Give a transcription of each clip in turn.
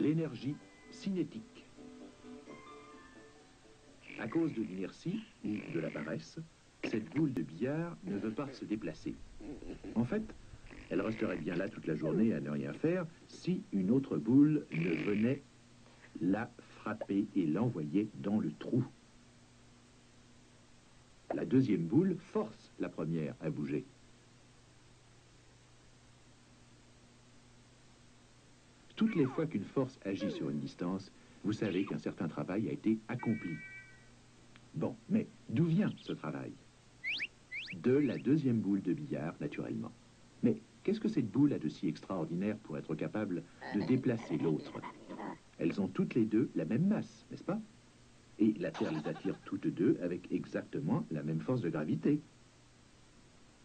l'énergie cinétique. À cause de l'inertie ou de la paresse, cette boule de billard ne veut pas se déplacer. En fait, elle resterait bien là toute la journée à ne rien faire si une autre boule ne venait la frapper et l'envoyer dans le trou. La deuxième boule force la première à bouger. Toutes les fois qu'une force agit sur une distance, vous savez qu'un certain travail a été accompli. Bon, mais d'où vient ce travail? De la deuxième boule de billard, naturellement. Mais qu'est-ce que cette boule a de si extraordinaire pour être capable de déplacer l'autre? Elles ont toutes les deux la même masse, n'est-ce pas? Et la Terre les attire toutes deux avec exactement la même force de gravité.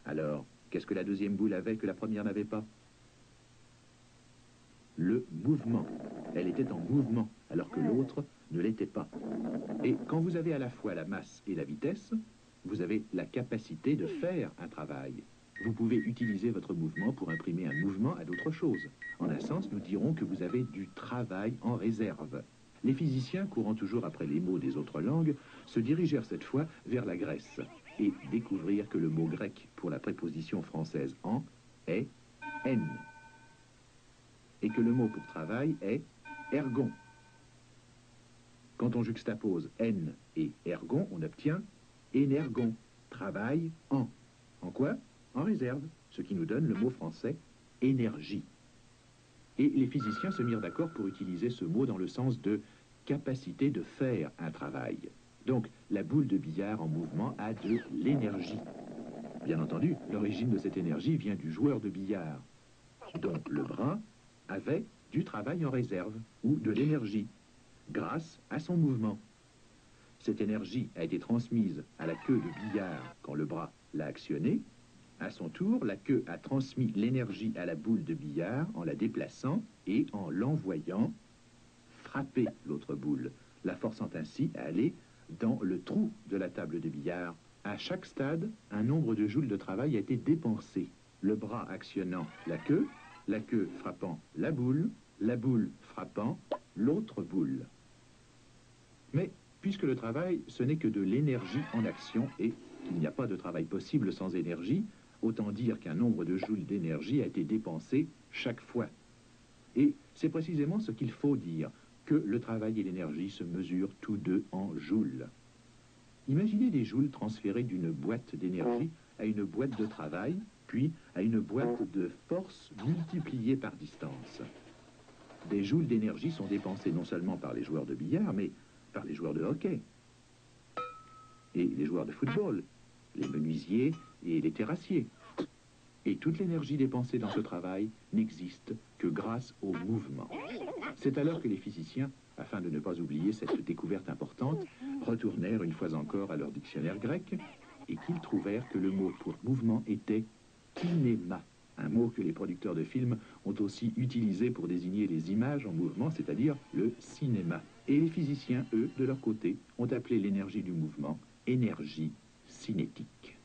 Alors, qu'est-ce que la deuxième boule avait que la première n'avait pas? Le mouvement. Elle était en mouvement, alors que l'autre ne l'était pas. Et quand vous avez à la fois la masse et la vitesse, vous avez la capacité de faire un travail. Vous pouvez utiliser votre mouvement pour imprimer un mouvement à d'autres choses. En un sens, nous dirons que vous avez du travail en réserve. Les physiciens, courant toujours après les mots des autres langues, se dirigèrent cette fois vers la Grèce et découvrirent que le mot grec pour la préposition française en est en, et que le mot pour travail est ergon. Quand on juxtapose en et ergon, on obtient énergon, travail en. En quoi? En réserve, ce qui nous donne le mot français énergie. Et les physiciens se mirent d'accord pour utiliser ce mot dans le sens de capacité de faire un travail. Donc, la boule de billard en mouvement a de l'énergie. Bien entendu, l'origine de cette énergie vient du joueur de billard, dont le bras avait du travail en réserve, ou de l'énergie, grâce à son mouvement. Cette énergie a été transmise à la queue de billard quand le bras l'a actionné. À son tour, la queue a transmis l'énergie à la boule de billard en la déplaçant et en l'envoyant frapper l'autre boule, la forçant ainsi à aller dans le trou de la table de billard. À chaque stade, un nombre de joules de travail a été dépensé. Le bras actionnant la queue frappant la boule frappant l'autre boule. Mais puisque le travail, ce n'est que de l'énergie en action et qu'il n'y a pas de travail possible sans énergie, autant dire qu'un nombre de joules d'énergie a été dépensé chaque fois. Et c'est précisément ce qu'il faut dire, que le travail et l'énergie se mesurent tous deux en joules. Imaginez des joules transférés d'une boîte d'énergie à une boîte de travail, puis à une boîte de force multipliée par distance. Des joules d'énergie sont dépensés non seulement par les joueurs de billard, mais par les joueurs de hockey et les joueurs de football, les menuisiers et les terrassiers. Et toute l'énergie dépensée dans ce travail n'existe que grâce au mouvement. C'est alors que les physiciens, afin de ne pas oublier cette découverte importante, retournèrent une fois encore à leur dictionnaire grec et qu'ils trouvèrent que le mot pour mouvement était kinéma, un mot que les producteurs de films ont aussi utilisé pour désigner les images en mouvement, c'est-à-dire le cinéma. Et les physiciens, eux, de leur côté, ont appelé l'énergie du mouvement énergie cinétique.